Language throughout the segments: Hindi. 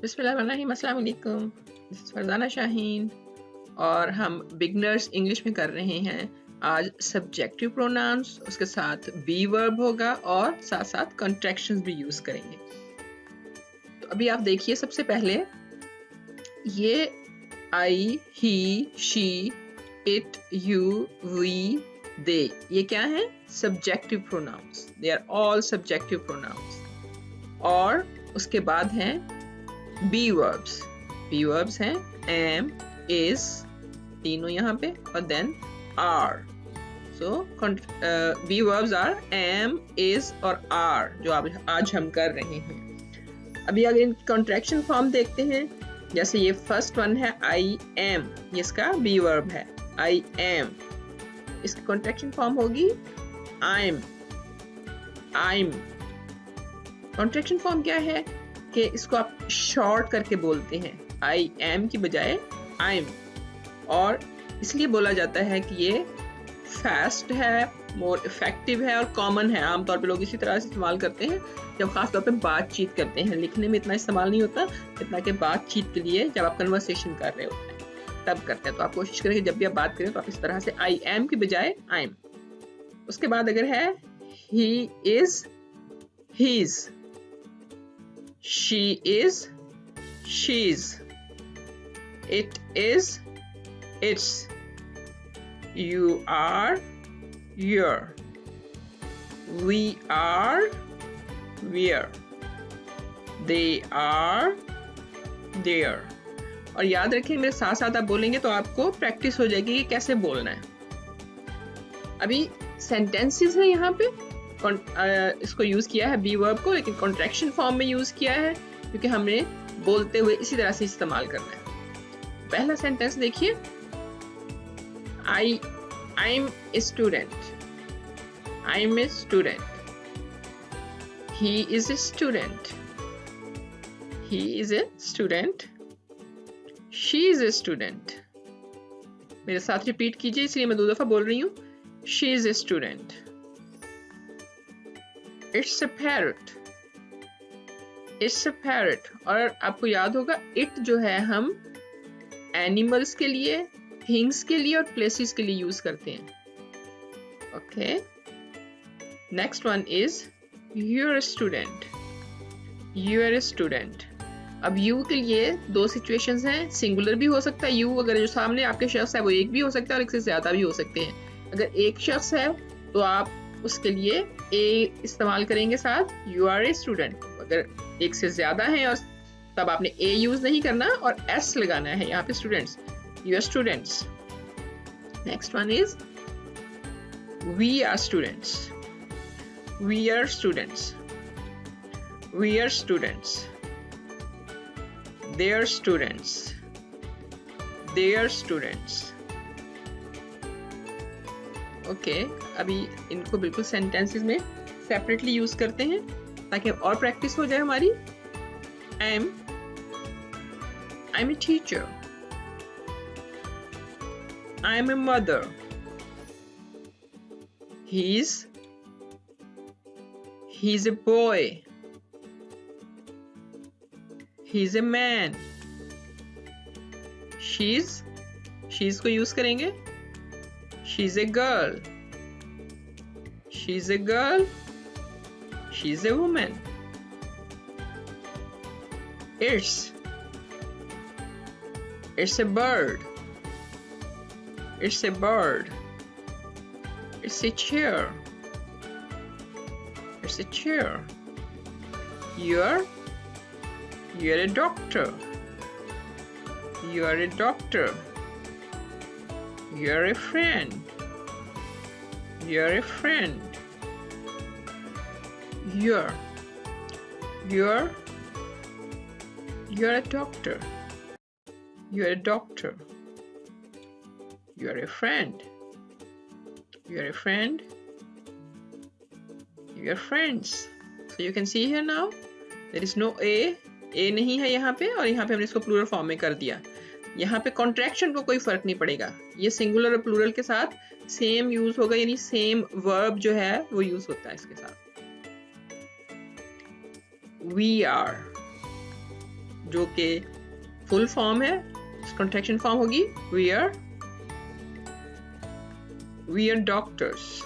बिस्मिल्लाहिर्रहमानिर्रहीम, अस्सलाम वालेकुम। दिस इज़ फरजाना शाहीन और हम बिगनर्स इंग्लिश में कर रहे हैं आज सब्जेक्टिव प्रोनाउंस, उसके साथ बी वर्ब होगा और साथ साथ कॉन्ट्रैक्शंस भी यूज़ करेंगे। तो अभी आप देखिए, सबसे पहले ये I, he, she, it, you, we, they, ये क्या है? Subjective pronouns. They are all subjective pronouns. और उसके बाद हैं बी वर्ब्स। बी वर्ब्स हैं एम, इज, तीनों यहाँ पे, और then are. So be verbs are am, is और आर, जो आज हम कर रहे हैं। अभी अगर इन कॉन्ट्रैक्शन फॉर्म देखते हैं, जैसे ये फर्स्ट वन है आई एम, ये इसका बी वर्ब है आई एम। इसकी कॉन्ट्रैक्शन फॉर्म होगी आइम। आइम कॉन्ट्रैक्शन फॉर्म क्या है कि इसको आप शॉर्ट करके बोलते हैं, आई एम की बजाय आइम। और इसलिए बोला जाता है कि ये फास्ट है, मोर इफेक्टिव है और कॉमन है। आमतौर पे लोग इसी तरह से इस्तेमाल करते हैं जब खास तौर पे बातचीत करते हैं। लिखने में इतना इस्तेमाल नहीं होता जितना कि बातचीत के लिए जब आप कन्वर्सेशन कर रहे होते हैं तब करते हैं। तो आप कोशिश करें कि जब भी आप बात करें तो आप इस तरह से आई एम की बजाय आइम। उसके बाद अगर है he is, he's, she is, she's, it is, its, you are, you're, we are, we're, they are, they're। और याद रखिए, मेरे साथ साथ आप बोलेंगे तो आपको प्रैक्टिस हो जाएगी कि कैसे बोलना है। अभी सेंटेंसेस है यहाँ पे, इसको यूज किया है बी वर्ब को, लेकिन कॉन्ट्रैक्शन फॉर्म में यूज किया है क्योंकि हमने बोलते हुए इसी तरह से इस्तेमाल करना है। पहला सेंटेंस देखिए, I am a student, I am a student, he is a student, he is a student, she is a student. मेरे साथ रिपीट कीजिए, इसलिए मैं 2 दफा बोल रही हूँ। She is a student. It's a parrot, it's a parrot। और आपको याद होगा it जो है हम एनिमल्स के लिए, थिंग्स के लिए और प्लेसेस के लिए यूज करते हैं। Okay, next one is you're a student, you are a student। अब you के लिए 2 सिचुएशंस हैं, सिंगुलर भी हो सकता है you, अगर जो सामने आपके शख्स है वो एक भी हो सकता है और एक से ज्यादा भी हो सकते हैं। अगर एक शख्स है तो आप उसके लिए ए इस्तेमाल करेंगे साथ, यू आर ए स्टूडेंट। अगर एक से ज्यादा है और तब आपने ए यूज नहीं करना और एस लगाना है यहाँ पे, students, you are students. Next one is we are students, we are students, we are students, they are students, they are students. Okay, अभी इनको बिल्कुल सेंटेंसेस में सेपरेटली यूज करते हैं ताकि और प्रैक्टिस हो जाए हमारी। I am a teacher, I am a mother, he is a boy, he is a man, she is को यूज करेंगे, she's a girl, she's a girl, she's a woman। it's a bird, it's a bird, it's a chair, it's a chair। you're a doctor, you are a doctor, you're a friend, you're a friend, you're a doctor, you're a doctor, you're a friend, you're a friend, you're friends। So you can see here now there is no a नहीं है यहाँ पे, और यहाँ पे हमने इसको प्लूरल फॉर्म में कर दिया। यहाँ पे कॉन्ट्रैक्शन को कोई फर्क नहीं पड़ेगा, ये सिंगुलर और प्लूरल के साथ सेम यूज होगा, यानी सेम वर्ब जो है वो यूज होता है इसके साथ। We are, जो कि फुल फॉर्म है, कॉन्ट्रैक्शन फॉर्म होगी we are doctors,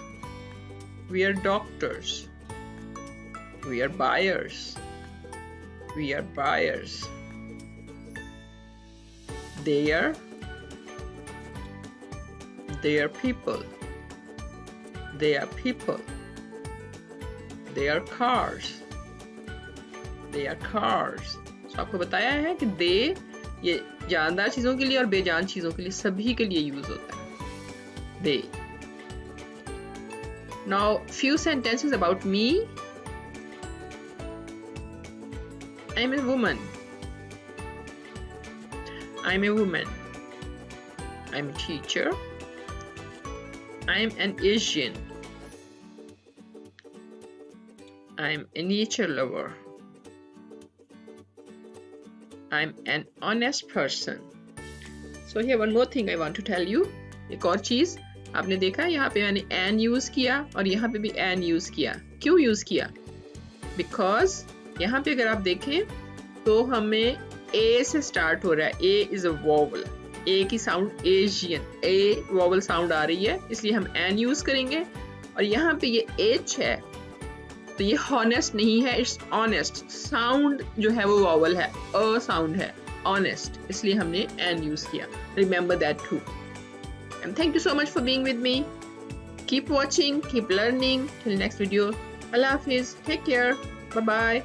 we are doctors, we are buyers, we are buyers. They are people. They are people. They are cars. They are cars. So आपको बताया है कि they ये जानदार चीजों के लिए और बेजान चीजों के लिए सभी के लिए यूज होता है they. Now few sentences about me. I'm a woman. I'm a woman. I'm a teacher. I'm an Asian. I'm a nature lover. I'm an honest person. So here one more thing I want to tell you. एक और चीज आपने देखा, यहाँ पे मैंने an यूज किया और यहाँ पे भी an यूज किया. क्यों यूज किया? Because यहाँ पे अगर आप देखें तो हमें ए से स्टार्ट हो रहा है. ए इज अ वोवल. ए की साउंड एशियन, ए वोवल साउंड आ रही है, इसलिए हम एन यूज करेंगे. और यहाँ पे ये एच है तो ये हॉनेस्ट नहीं है, इट्स ऑनेस्ट. साउंड जो है वो वोवल है, अ साउंड है, ऑनेस्ट, इसलिए हमने एन यूज किया. Remember that too. And thank you so much for being with me. Keep watching, keep learning. Till next video. अल्लाह हाफिज. Take care. Bye bye.